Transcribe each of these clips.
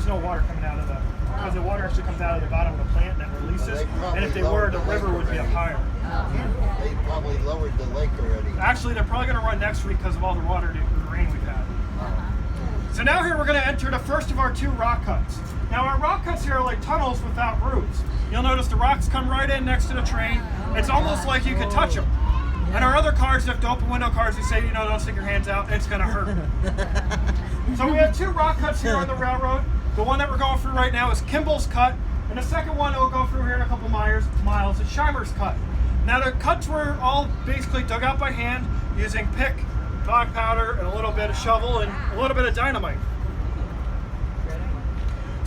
there's no water coming out of the, because the water actually comes out of the bottom of the plant and then releases. And if they were, the river would be up higher. They probably lowered the lake already. Actually, they're probably going to run next week because of all the water, the rain we've had. So now here we're going to enter the first of our 2 rock cuts. Now our rock cuts here are like tunnels without roofs. You'll notice the rocks come right in next to the train. It's almost like you can touch them. And our other cars, if the open window cars, we say, you know, don't stick your hands out, it's going to hurt. So we have 2 rock cuts here on the railroad. The one that we're going through right now is Kimball's Cut, and the second one that we'll go through here in a couple miles is Scheimer's Cut. Now the cuts were all basically dug out by hand using pick, black powder, and a little bit of shovel and a little bit of dynamite.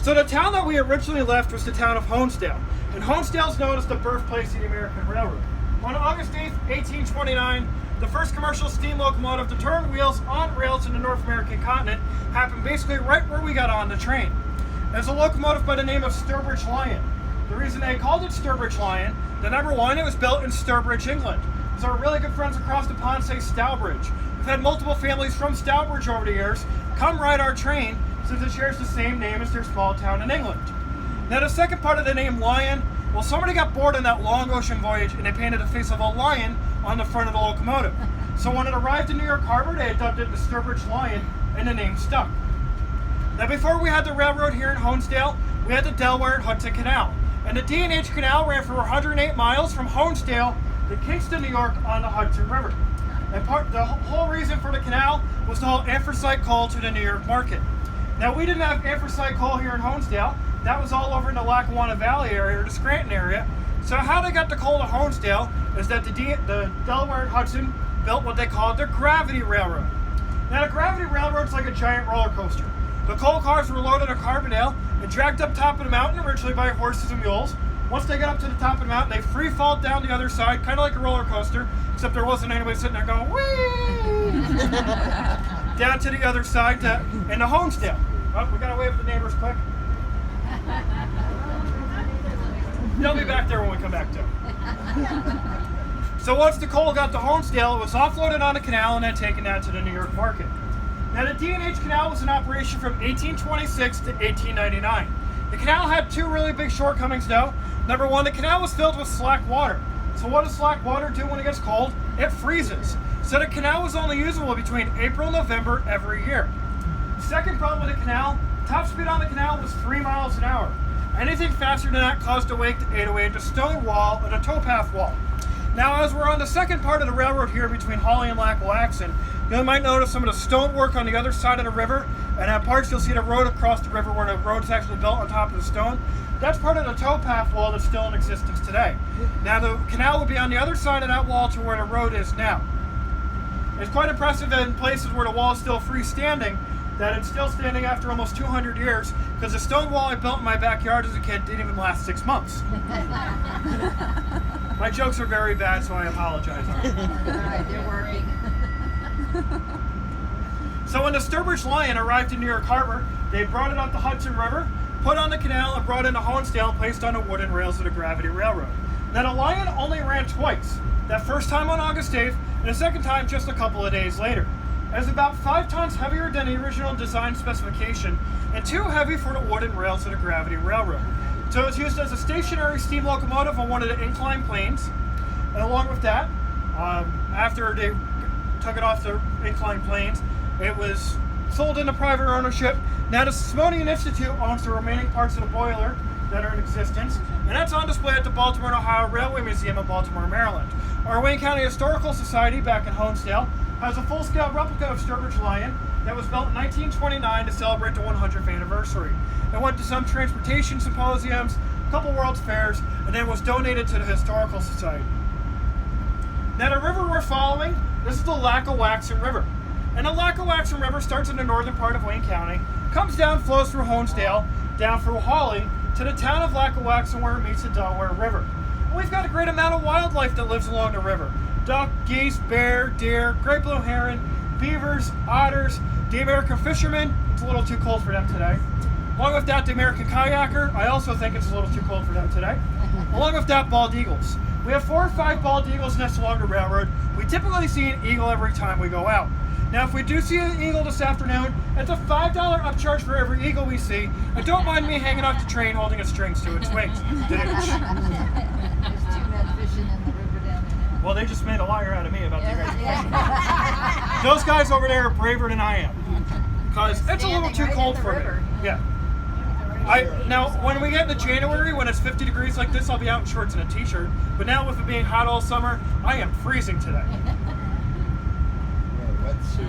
So the town that we originally left was the town of Honesdale, and Honesdale is known as the birthplace of the American Railroad. On August 8th, 1829, the first commercial steam locomotive to turn wheels on rails in the North American continent happened basically right where we got on the train. There's a locomotive by the name of Stourbridge Lion. The reason they called it Stourbridge Lion, the number one, it was built in Stourbridge, England. So our really good friends across the pond say Stourbridge. We've had multiple families from Stourbridge over the years come ride our train since it shares the same name as their small town in England. Now the second part of the name Lion, well, somebody got bored on that long ocean voyage and they painted the face of a lion on the front of the locomotive. So when it arrived in New York Harbor, they dubbed it the Stourbridge Lion and the name stuck. Now before we had the railroad here in Honesdale, we had the Delaware and Hudson Canal. And the D&H Canal ran for 108 miles from Honesdale to Kingston, New York on the Hudson River. And the whole reason for the canal was to haul anthracite coal to the New York market. Now we didn't have anthracite coal here in Honesdale. That was all over in the Lackawanna Valley area or the Scranton area. So how they got the coal to Honesdale is that the Delaware and Hudson built what they called their gravity railroad. Now the gravity railroad is like a giant roller coaster. The coal cars were loaded on Carbondale and dragged up top of the mountain originally by horses and mules. Once they got up to the top of the mountain, they free fall down the other side, kind of like a roller coaster, except there wasn't anybody sitting there going, whee! Down to the other side into Honesdale. Oh, we gotta wave at the neighbors quick. They'll be back there when we come back to. So once the coal got to Honesdale, it was offloaded on the canal and then taken down to the New York market. Now the D&H Canal was in operation from 1826 to 1899. The canal had 2 really big shortcomings though. Number one, the canal was filled with slack water. So what does slack water do when it gets cold? It freezes. So the canal was only usable between April and November every year. The second problem with the canal, top speed on the canal was 3 miles an hour. Anything faster than that caused a wake to 808, a stone wall, and a towpath wall. Now as we're on the second part of the railroad here between Hawley and Lackawaxen, you might notice some of the stonework on the other side of the river, and at parts you'll see the road across the river where the road is actually built on top of the stone. That's part of the towpath wall that's still in existence today. Now the canal will be on the other side of that wall to where the road is now. It's quite impressive that in places where the wall is still freestanding, that it's still standing after almost 200 years, because the stone wall I built in my backyard as a kid didn't even last 6 months. My jokes are very bad, so I apologize. Alright, they're working. So when the Stourbridge Lion arrived in New York Harbor, they brought it up the Hudson River, put on the canal, and brought into Honesdale and placed on the wooden rails of the Gravity Railroad. Now the Lion only ran twice. That first time on August 8th, and the second time just a couple of days later. It was about 5 tons heavier than the original design specification, and too heavy for the wooden rails of the Gravity Railroad. So it was used as a stationary steam locomotive on one of the inclined planes. And along with that, after they took it off the inclined planes, it was sold into private ownership. Now the Smithsonian Institute owns the remaining parts of the boiler that are in existence, and that's on display at the Baltimore and Ohio Railway Museum in Baltimore, Maryland. Our Wayne County Historical Society back in Honesdale has a full-scale replica of Stourbridge Lion that was built in 1929 to celebrate the 100th anniversary. It went to some transportation symposiums, a couple World's Fairs, and then was donated to the Historical Society. Now the river we're following, this is the Lackawaxen River. And the Lackawaxen River starts in the northern part of Wayne County, comes down, flows through Honesdale, down through Hawley, to the town of Lackawaxen where it meets the Delaware River. And we've got a great amount of wildlife that lives along the river. Duck, geese, bear, deer, great blue heron, beavers, otters, the American fisherman, it's a little too cold for them today. Along with that, the American kayaker, I also think it's a little too cold for them today. Along with that, bald eagles. We have 4 or 5 bald eagles nested along the railroad. We typically see an eagle every time we go out. Now, if we do see an eagle this afternoon, it's a $5 upcharge for every eagle we see. And don't mind me hanging off the train holding its strings to its wings. There's 2 men fishing in the river down there. Well, they just made a liar out of me about the guys fishing. Yeah. Those guys over there are braver than I am. Because it's a little Standing too right cold at the for river. me. Yeah. Now, when we get into January, when it's 50 degrees like this, I'll be out in shorts and a t-shirt. But now with it being hot all summer, I am freezing today. Wetsuit.